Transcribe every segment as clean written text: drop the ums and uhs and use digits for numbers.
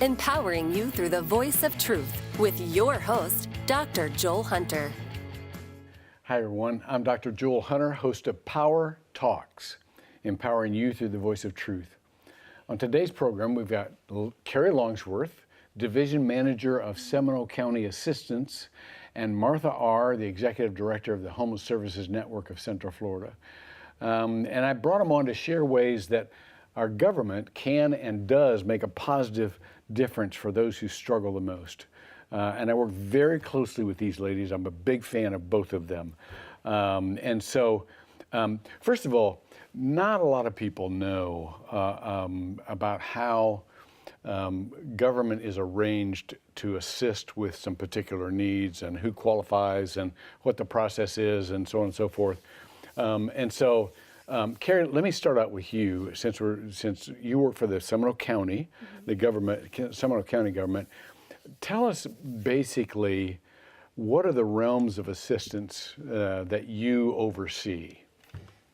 empowering you through the voice of truth with your host, Dr. Joel Hunter. Hi, everyone. I'm Dr. Joel Hunter, host of Power Talks, empowering you through the voice of truth. On today's program, we've got Carrie Longsworth, Division Manager of Seminole County Assistance, and Martha R., the Executive Director of the Homeless Services Network of Central Florida. And I brought them on to share ways that our government can and does make a positive difference for those who struggle the most. And I work very closely with these ladies. I'm a big fan of both of them. First of all, not a lot of people know about how government is arranged to assist with some particular needs and who qualifies and what the process is and so on and so forth. Carrie, let me start out with you, since you work for the Seminole County, the government, Seminole County government. Tell us basically, what are the realms of assistance that you oversee?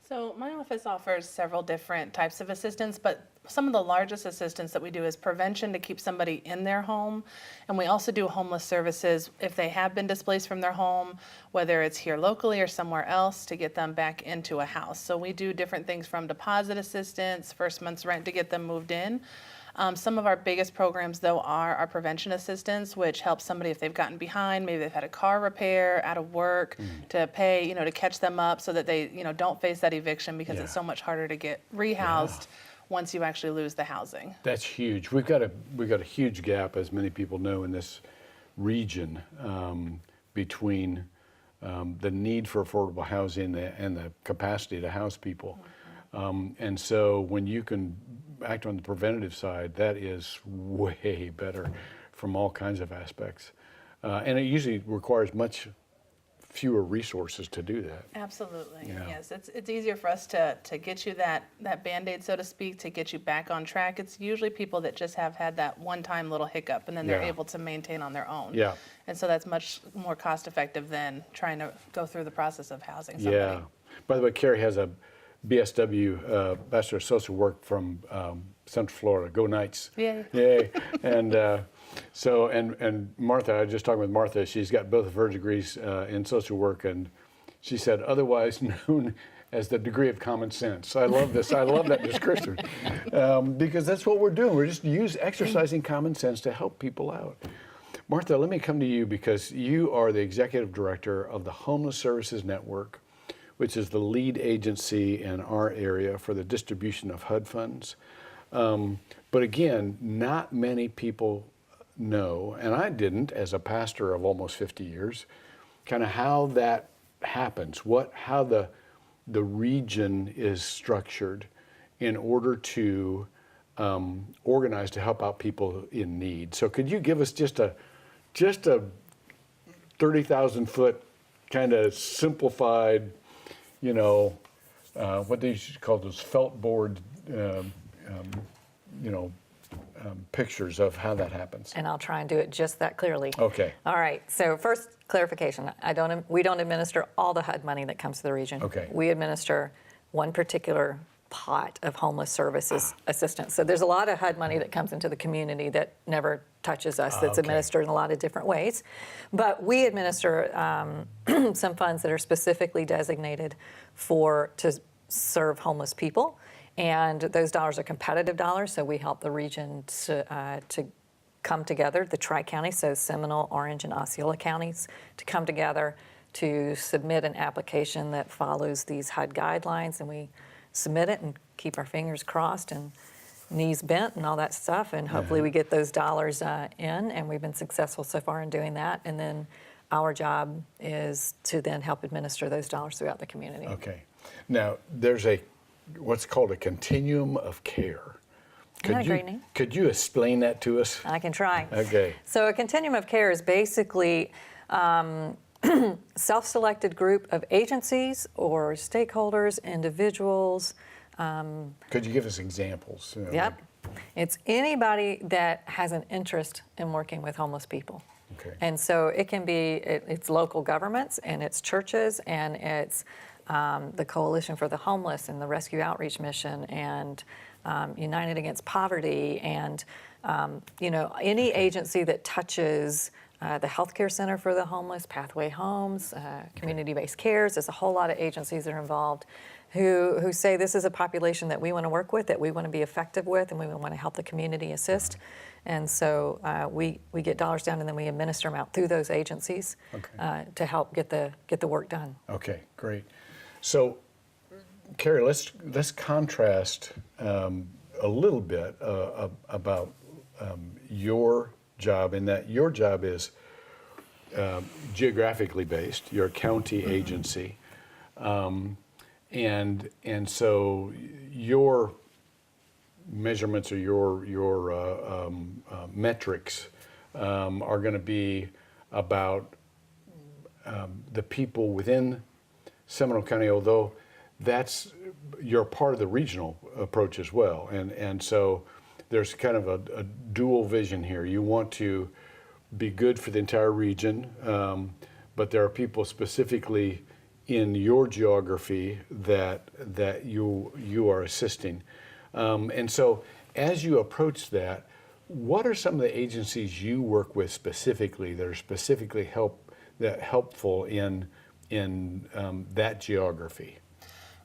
So my office offers several different types of assistance, but some of the largest assistance that we do is prevention to keep somebody in their home. And we also do homeless services if they have been displaced from their home, whether it's here locally or somewhere else, to get them back into a house. So we do different things from deposit assistance, first month's rent to get them moved in. Some of our biggest programs, though, are our prevention assistance, which helps somebody if they've gotten behind, maybe they've had a car repair, out of work, to pay, to catch them up so that they, don't face that eviction, because it's so much harder to get rehoused once you actually lose the housing. That's huge. We've got a huge gap, as many people know, in this region between the need for affordable housing and the capacity to house people. And so when you can act on the preventative side, that is way better from all kinds of aspects. And it usually requires much fewer resources to do that. Absolutely, Yeah. yes. It's easier for us to get you that Band-Aid, so to speak, to get you back on track. It's usually people that just have had that one-time little hiccup, and then they're able to maintain on their own. Yeah. And so that's much more cost-effective than trying to go through the process of housing somebody. Yeah. By the way, Carrie has a BSW, Bachelor of Social Work from Central Florida. Go Knights. Yay. Yay. And Martha, I was just talking with Martha, she's got both of her degrees in social work, and she said, otherwise known as the degree of common sense. I love this. I love that description, because that's what we're doing. We're just exercising common sense to help people out. Martha, let me come to you, because you are the Executive Director of the Homeless Services Network, which is the lead agency in our area for the distribution of HUD funds. But again, not many people know, and I didn't as a pastor of almost 50 years, kind of how that happens, how the region is structured in order to organize to help out people in need. So could you give us just a 30,000-foot kind of simplified, what they used to call those felt board, pictures of how that happens? And I'll try and do it just that clearly. Okay. All right. So first, clarification. We don't administer all the HUD money that comes to the region. Okay. We administer one particular pot of homeless services assistance. So there's a lot of HUD money that comes into the community that never touches us, that's administered in a lot of different ways. But we administer some funds that are specifically designated to serve homeless people. And those dollars are competitive dollars, so we help the region to come together, the Tri-County, so Seminole, Orange, and Osceola counties, to come together to submit an application that follows these HUD guidelines, and we submit it and keep our fingers crossed and knees bent and all that stuff, and hopefully we get those dollars in, and we've been successful so far in doing that. And then our job is to then help administer those dollars throughout the community. Okay. Now, there's what's called a continuum of care. Could you explain that to us? I can try. Okay. So a continuum of care is basically self-selected group of agencies or stakeholders, individuals. Could you give us examples? Yep. It's anybody that has an interest in working with homeless people. Okay. And so it can be, it's local governments, and it's churches, and it's the Coalition for the Homeless and the Rescue Outreach Mission and United Against Poverty and any agency that touches the Healthcare Center for the Homeless, Pathway Homes, Community-Based Cares. There's a whole lot of agencies that are involved who say this is a population that we want to work with, that we want to be effective with, and we want to help the community assist. And so we get dollars down and then we administer them out through those agencies to help get the work done. Okay, great. So, Carrie, let's contrast a little bit about your job, in that your job is geographically based. You're a county agency, and so your measurements or your metrics are going to be about the people within Seminole County, although you're part of the regional approach as well, and so there's kind of a dual vision here. You want to be good for the entire region, but there are people specifically in your geography that you are assisting, and so as you approach that, what are some of the agencies you work with specifically that are specifically helpful in that geography?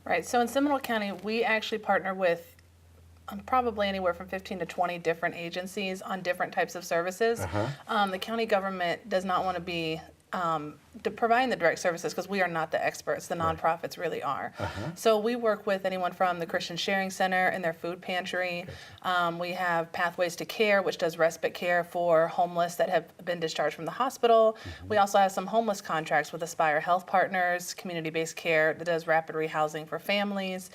Right, so in Seminole County, we actually partner with probably anywhere from 15 to 20 different agencies on different types of services. The county government does not want to be providing the direct services because we are not the experts. The nonprofits really are. So we work with anyone from the Christian Sharing Center and their food pantry. We have Pathways to Care, which does respite care for homeless that have been discharged from the hospital. We also have some homeless contracts with Aspire Health Partners, community-based care that does rapid rehousing for families.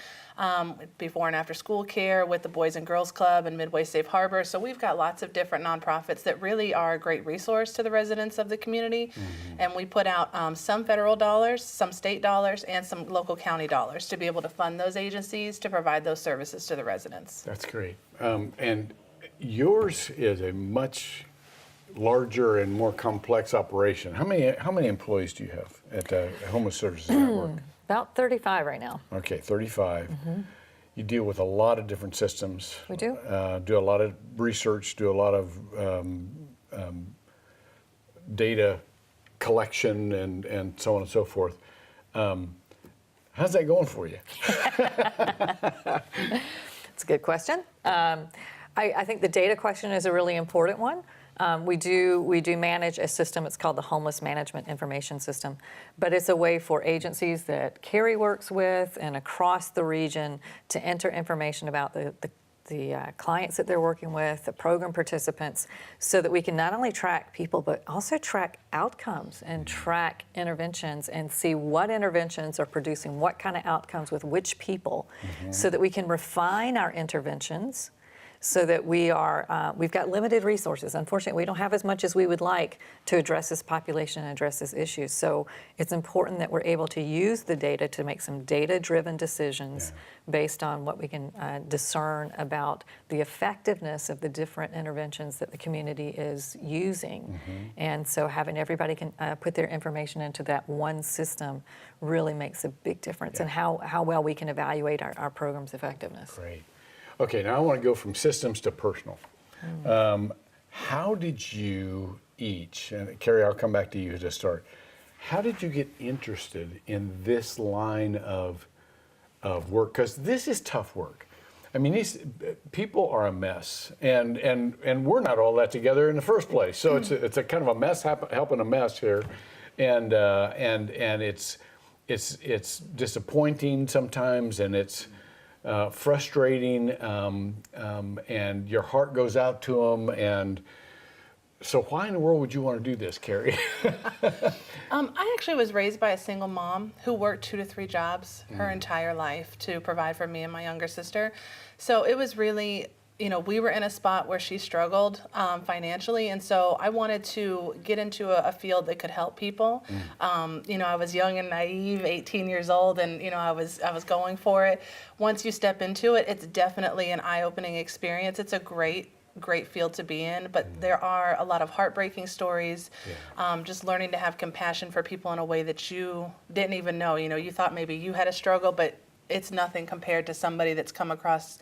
Before and after school care with the Boys and Girls Club and Midway Safe Harbor. So we've got lots of different nonprofits that really are a great resource to the residents of the community. And we put out some federal dollars, some state dollars, and some local county dollars to be able to fund those agencies to provide those services to the residents. That's great. And yours is a much larger and more complex operation. How many employees do you have at Homeless Services Network? About 35 right now. Okay, 35. You deal with a lot of different systems. We do. Do a lot of research, do a lot of data collection and so on and so forth. How's that going for you? It's a good question. I think the data question is a really important one. We do manage a system. It's called the Homeless Management Information System, but it's a way for agencies that Carrie works with and across the region to enter information about the clients that they're working with, the program participants, so that we can not only track people, but also track outcomes and track interventions and see what interventions are producing what kind of outcomes with which people, so that we can refine our interventions, so that we've got limited resources. Unfortunately, we don't have as much as we would like to address this population and address this issue. So it's important that we're able to use the data to make some data-driven decisions based on what we can discern about the effectiveness of the different interventions that the community is using. And so having everybody can put their information into that one system really makes a big difference in how well we can evaluate our program's effectiveness. Great. Okay, now I want to go from systems to personal. How did you each, and Carrie, I'll come back to you to start. How did you get interested in this line of work? Because this is tough work. I mean, these people are a mess, and we're not all that together in the first place. So it's a kind of a mess helping a mess here, and it's disappointing sometimes, and it's frustrating, and your heart goes out to them. And so why in the world would you want to do this, Carrie? I actually was raised by a single mom who worked 2 to 3 jobs her entire life to provide for me and my younger sister. So it was really, we were in a spot where she struggled financially, and so I wanted to get into a field that could help people. I was young and naive, 18 years old, and I was going for it. Once you step into it, it's definitely an eye-opening experience. It's a great great field to be in, but there are a lot of heartbreaking stories. Just learning to have compassion for people in a way that you didn't even know. You know, you thought maybe you had a struggle, but it's nothing compared to somebody that's come across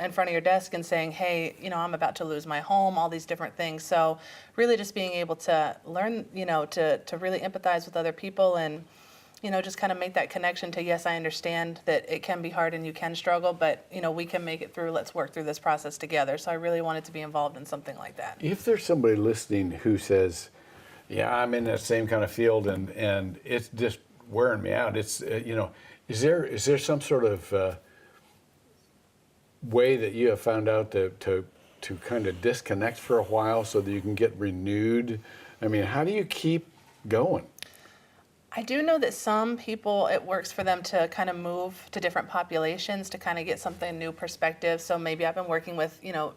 in front of your desk and saying, hey, you know, I'm about to lose my home, all these different things. So really just being able to learn, you know, to really empathize with other people and, you know, just kind of make that connection to, yes, I understand that it can be hard and you can struggle, but, you know, we can make it through. Let's work through this process together. So I really wanted to be involved in something like that. If there's somebody listening who says, yeah, I'm in that same kind of field and it's just wearing me out, it's, you know, is there some sort of way that you have found out to kind of disconnect for a while so that you can get renewed? I mean, how do you keep going? I do know that some people, it works for them to kind of move to different populations to kind of get something new perspective. So maybe I've been working with, you know,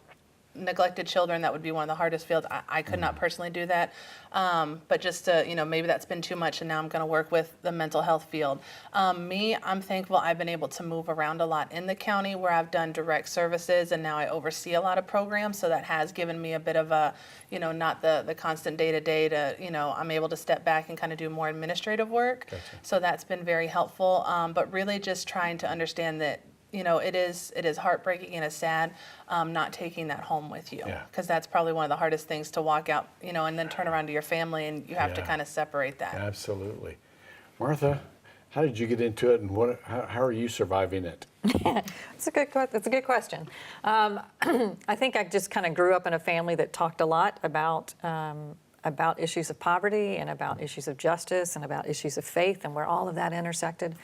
neglected children. That would be one of the hardest fields. I could not personally do that. But just to, you know, maybe that's been too much and now I'm going to work with the mental health field. I'm thankful I've been able to move around a lot in the county where I've done direct services and now I oversee a lot of programs. So that has given me a bit of a, you know, not the constant day-to-day to, you know, I'm able to step back and kind of do more administrative work. Gotcha. So that's been very helpful. But really just trying to understand that, you know, it is heartbreaking and it's sad not taking that home with you, because that's probably one of the hardest things to walk out, you know, and then turn around to your family and you have to kind of separate that. Absolutely. Martha, how did you get into it and how are you surviving it? That's a good question. I think I just kind of grew up in a family that talked a lot about issues of poverty and about issues of justice and about issues of faith and where all of that intersected.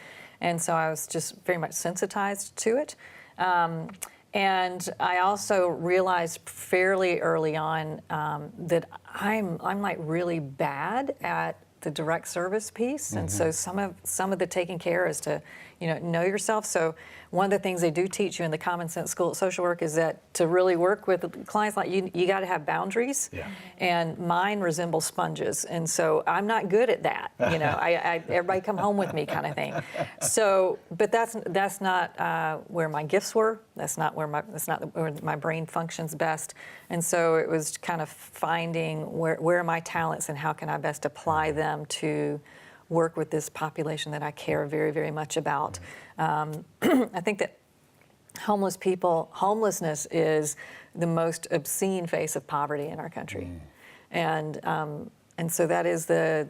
And so I was just very much sensitized to it. And I also realized fairly early on that I'm like really bad at the direct service piece. And so some of the taking care is to, you know yourself. So one of the things they do teach you in the Common Sense School of Social Work is that to really work with clients like you got to have boundaries. Yeah. And mine resemble sponges, and so I'm not good at that. You know, I everybody come home with me kind of thing. So, but that's not where my gifts were. That's not where my brain functions best. And so it was kind of finding where are my talents and how can I best apply them to work with this population that I care very, very much about. I think that homelessness is the most obscene face of poverty in our country. And so that is the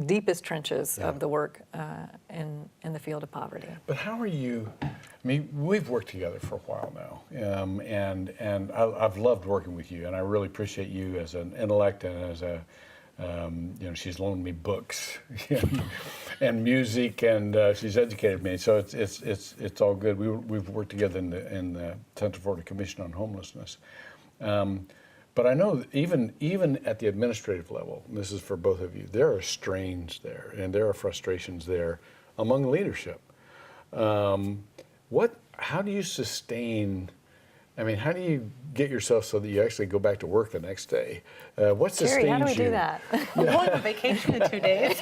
deepest trenches of the work in the field of poverty. But how are you? I mean, we've worked together for a while now, and I've loved working with you, and I really appreciate you as an intellect and as a, you know, she's loaned me books and music, and she's educated me, so it's all good. We've worked together in the Central Florida Commission on Homelessness. But I know even at the administrative level, and this is for both of you, there are strains there and there are frustrations there among leadership. How do you sustain? I mean, how do you get yourself so that you actually go back to work the next day? What sustains you? Jerry, how do we do that? I'm going on vacation in 2 days.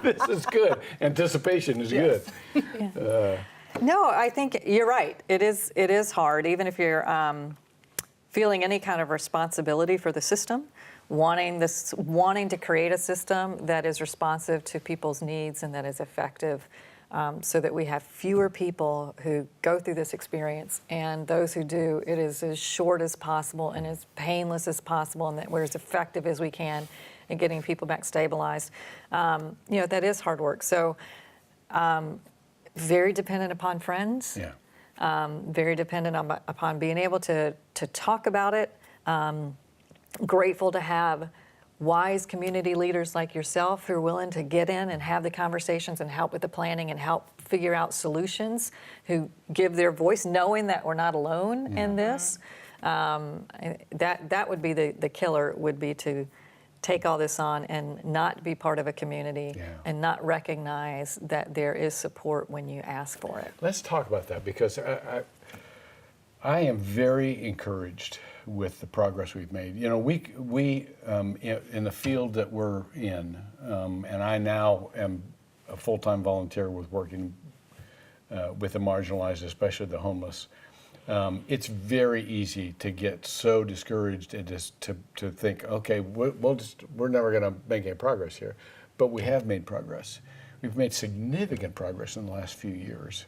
This is good. Anticipation is good. No, I think you're right. It is hard, even if you're feeling any kind of responsibility for the system, wanting to create a system that is responsive to people's needs and that is effective, so that we have fewer people who go through this experience, and those who do, it is as short as possible and as painless as possible, and that we're as effective as we can in getting people back stabilized. You know, that is hard work. So very dependent upon friends. Yeah. Very dependent upon being able to talk about it. Grateful to have wise community leaders like yourself who are willing to get in and have the conversations and help with the planning and help figure out solutions, who give their voice, knowing that we're not alone in this. That would be the killer, would be to take all this on and not be part of a community and not recognize that there is support when you ask for it. Let's talk about that, because I am very encouraged with the progress we've made. You know, we in the field that we're in, and I now am a full-time volunteer with working with the marginalized, especially the homeless. It's very easy to get so discouraged and just to think, okay, we're never going to make any progress here. But we have made progress. We've made significant progress in the last few years.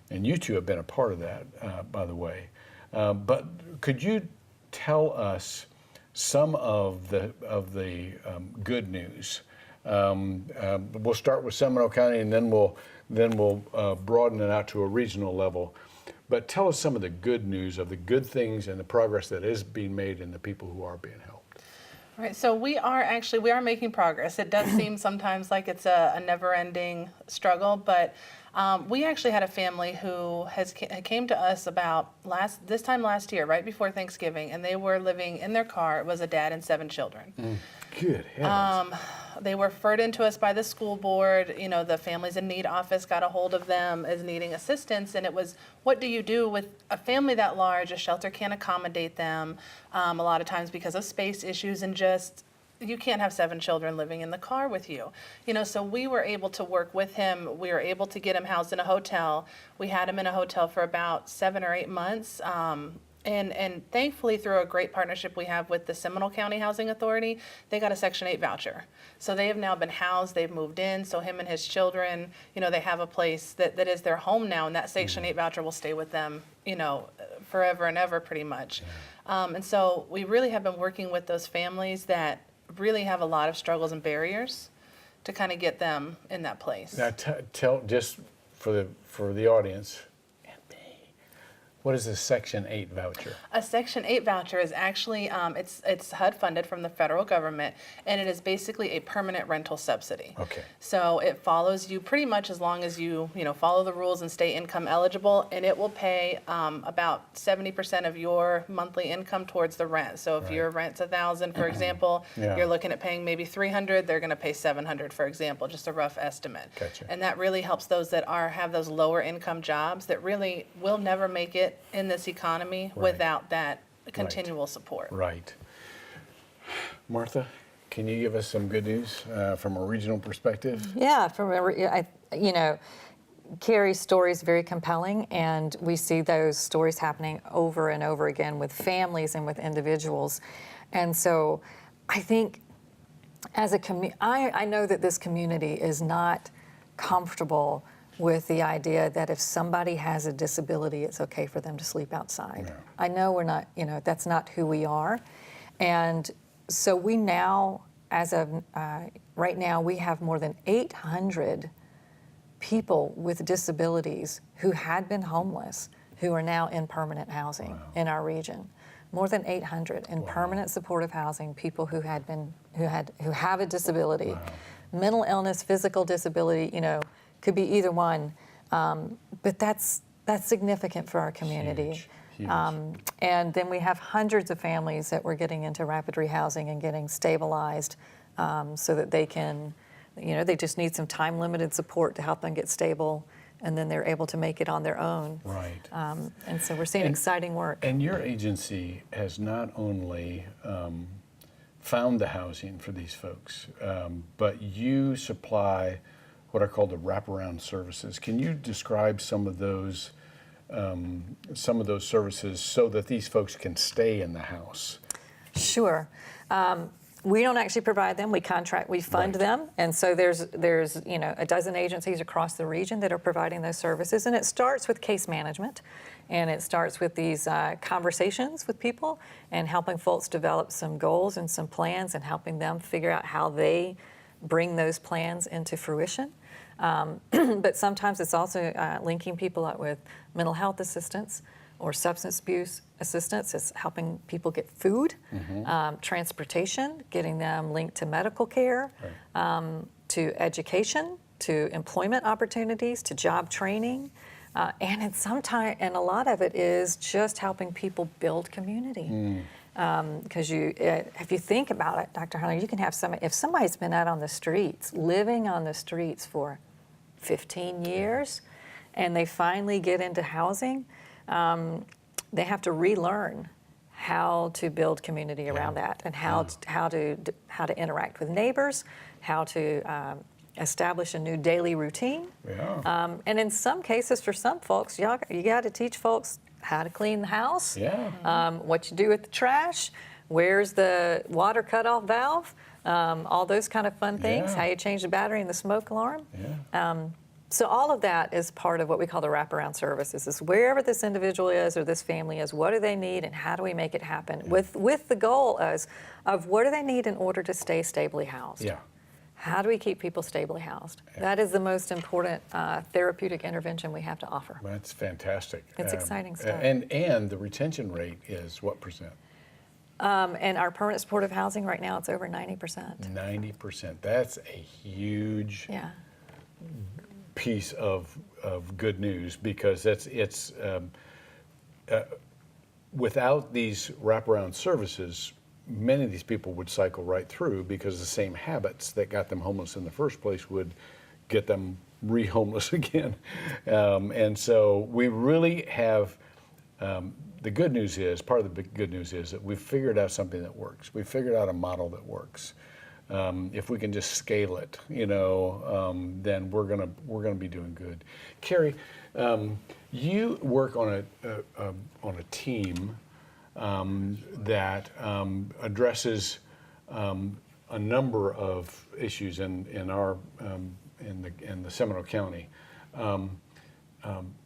And you two have been a part of that, by the way. But could you tell us some of the good news? We'll start with Seminole County, and then we'll broaden it out to a regional level. But tell us some of the good news of the good things and the progress that is being made and the people who are being helped. Right, so we are making progress. It does seem sometimes like it's a never-ending struggle, but we actually had a family who came to us about this time last year, right before Thanksgiving, and they were living in their car. It was a dad and 7 children. Good heavens. They were referred into us by the school board. You know, the Families in Need office got a hold of them as needing assistance, and it was, what do you do with a family that large? A shelter can't accommodate them a lot of times because of space issues, and just, you can't have 7 children living in the car with you. You know, so we were able to work with him. We were able to get him housed in a hotel. We had him in a hotel for about 7 or 8 months. And thankfully, through a great partnership we have with the Seminole County Housing Authority, they got a Section 8 voucher. So they have now been housed, they've moved in, so him and his children, you know, they have a place that is their home now, and that Section 8 voucher will stay with them, you know, forever and ever, pretty much. And so we really have been working with those families that really have a lot of struggles and barriers to kind of get them in that place. Now tell, just for the audience, what is a Section 8 voucher? A Section 8 voucher is actually, it's HUD funded from the federal government, and it is basically a permanent rental subsidy. Okay. So it follows you pretty much as long as you follow the rules and stay income eligible, and it will pay about 70% of your monthly income towards the rent. So if your rent's $1,000, for example, you're looking at paying maybe $300, they're going to pay $700, for example, just a rough estimate. Gotcha. And that really helps those that have those lower income jobs that really will never make it in this economy without that continual support. Right. Martha, can you give us some good news from a regional perspective? Yeah, Carrie's story is very compelling, and we see those stories happening over and over again with families and with individuals. And so I think as a I know that this community is not comfortable with the idea that if somebody has a disability, it's okay for them to sleep outside. Yeah. I know we're not, that's not who we are. And so we now, as of right now, we have more than 800 people with disabilities who had been homeless who are now in permanent housing in our region. More than 800 in permanent supportive housing, people who have a disability, mental illness, physical disability, could be either one, but that's significant for our community. Huge. And then we have hundreds of families that we're getting into rapid rehousing and getting stabilized so that they can, they just need some time-limited support to help them get stable, and then they're able to make it on their own. Right. And so we're seeing exciting work. And your agency has not only found the housing for these folks, but you supply what are called the wraparound services. Can you describe some of those services so that these folks can stay in the house? Sure. We don't actually provide them. We contract, we fund them, and so there's a dozen agencies across the region that are providing those services. And it starts with case management, and it starts with these conversations with people and helping folks develop some goals and some plans and helping them figure out how they bring those plans into fruition. But sometimes it's also linking people up with mental health assistance or substance abuse assistance. It's helping people get food, transportation, getting them linked to medical care, to education, to employment opportunities, to job training. And a lot of it is just helping people build community. Because if you think about it, Dr. Hunter, you can have if somebody's been out on the streets, living on the streets for 15 years, and they finally get into housing, they have to relearn how to build community around that, and how to interact with neighbors, how to establish a new daily routine. Yeah. And in some cases, for some folks, you got to teach folks how to clean the house, Yeah. what you do with the trash, where's the water cutoff valve, all those kind of fun things, Yeah. how you change the battery in the smoke alarm. Yeah. So all of that is part of what we call the wraparound services, is wherever this individual is or this family is, what do they need and how do we make it happen, with the goal of what do they need in order to stay stably housed. Yeah. How do we keep people stably housed? That is the most important therapeutic intervention we have to offer. That's fantastic. It's exciting stuff. And the retention rate is what percent? And our permanent supportive housing right now, it's over 90%. 90%. That's a huge Yeah. piece of good news, because without these wraparound services, many of these people would cycle right through, because the same habits that got them homeless in the first place would get them re-homeless again. And so we really have, the good news is, part of the good news is that we've figured out something that works. We've figured out a model that works. If we can just scale it, then we're gonna be doing good. Carrie, you work on a team that addresses a number of issues in the Seminole County.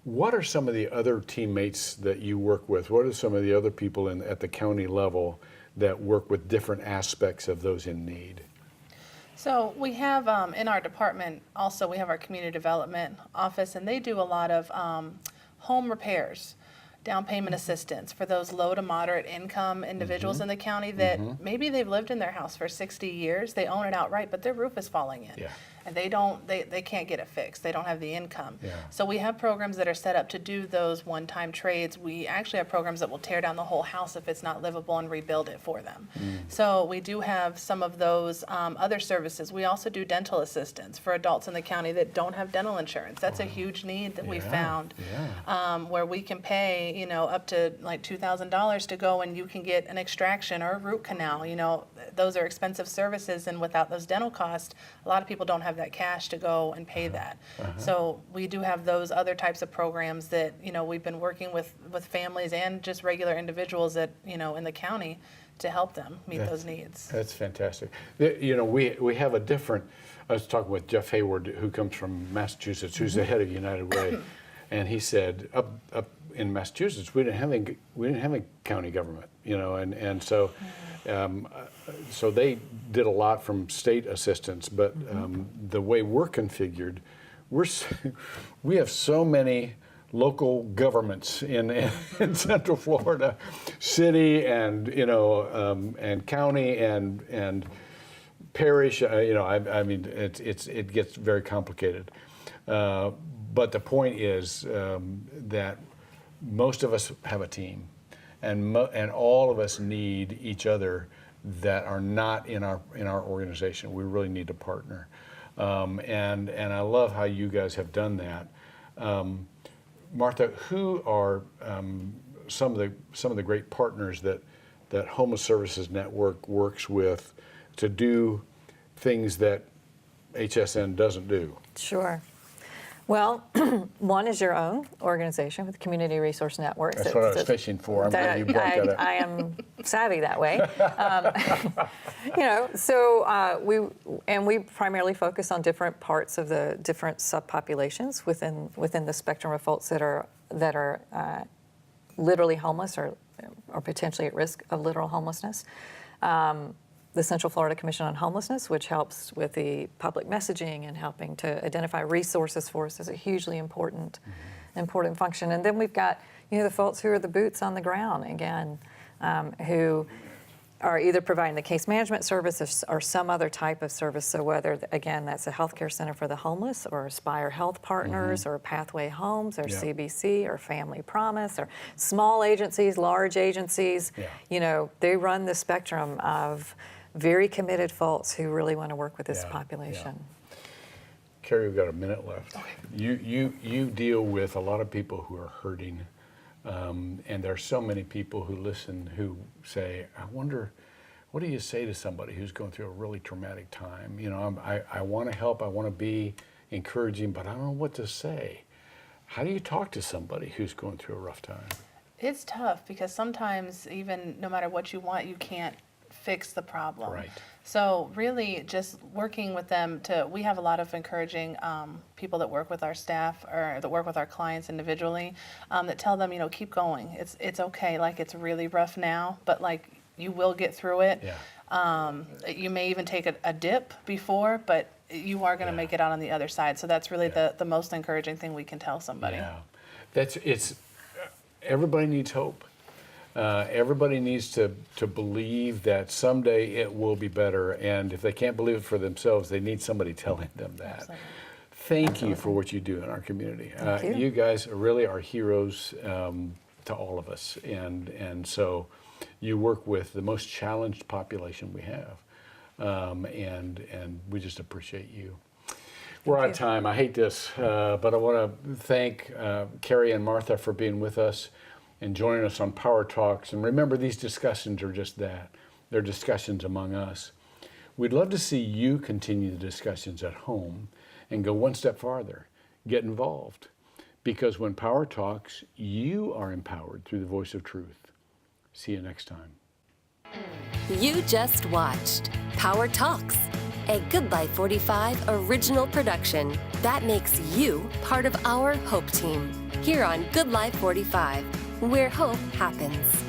What are some of the other teammates that you work with? What are some of the other people at the county level that work with different aspects of those in need? So we have in our department also, we have our community development office, and they do a lot of home repairs, down payment assistance for those low to moderate income individuals in the county that maybe they've lived in their house for 60 years, they own it outright, but their roof is falling in. Yeah. And they can't get it fixed. They don't have the income. Yeah. So we have programs that are set up to do those one-time trades. We actually have programs that will tear down the whole house if it's not livable and rebuild it for them. So we do have some of those other services. We also do dental assistance for adults in the county that don't have dental insurance. That's a huge need that we found, where we can pay, up to like $2,000 to go and you can get an extraction or a root canal. Those are expensive services, and without those dental costs, a lot of people don't have that cash to go and pay that. So we do have those other types of programs that, we've been working with families and just regular individuals that, in the county to help them meet those needs. That's fantastic. We have a different, I was talking with Jeff Hayward, who comes from Massachusetts, who's the head of United Way, and he said up in Massachusetts, we didn't have a county government, and so so they did a lot from state assistance, but the way we're configured, we have so many local governments in Central Florida, city and and county and parish. I mean, it gets very complicated. But the point is that most of us have a team, and all of us need each other that are not in our organization. We really need to partner, and I love how you guys have done that. Martha, who are some of the great partners that Homeless Services Network works with to do things that HSN doesn't do? Sure. Well, one is your own organization with Community Resource Networks. That's what I was fishing for. I'm glad you brought that up. I am savvy that way. We primarily focus on different parts of the different subpopulations within the spectrum of folks that are literally homeless or potentially at risk of literal homelessness. The Central Florida Commission on Homelessness, which helps with the public messaging and helping to identify resources for us, is a hugely important function. And then we've got the folks who are the boots on the ground again, who are either providing the case management service or some other type of service. So whether again that's a healthcare center for the homeless, or Aspire Health Partners, or Pathway Homes, or CBC, or Family Promise, or small agencies, large agencies, they run the spectrum of very committed folks who really want to work with this population. Yeah. Carrie, we've got a minute left. Okay. You deal with a lot of people who are hurting, and there are so many people who listen who say, I wonder what do you say to somebody who's going through a really traumatic time? You know, I want to help, I want to be encouraging, but I don't know what to say. How do you talk to somebody who's going through a rough time? It's tough because sometimes even no matter what you want, you can't fix the problem. Right. So really just working with them we have a lot of encouraging people that work with our staff or that work with our clients individually that tell them, you know, keep going. It's okay. Like, it's really rough now, but like, you will get through it. Yeah. You may even take a dip before, but you are going to make it out on the other side. So that's really the most encouraging thing we can tell somebody. Yeah. Everybody needs hope. Everybody needs to believe that someday it will be better, and if they can't believe it for themselves, they need somebody telling them that. Absolutely. Thank you for what you do in our community. Thank you. You guys really are heroes to all of us, and so you work with the most challenged population we have, and we just appreciate you. We're out of time. I hate this, but I want to thank Carrie and Martha for being with us and joining us on Power Talks. And remember, these discussions are just that. They're discussions among us. We'd love to see you continue the discussions at home and go one step farther. Get involved. Because when Power Talks, you are empowered through the voice of truth. See you next time. You just watched Power Talks, a Good Life 45 original production that makes you part of our Hope Team here on Good Life 45, where hope happens.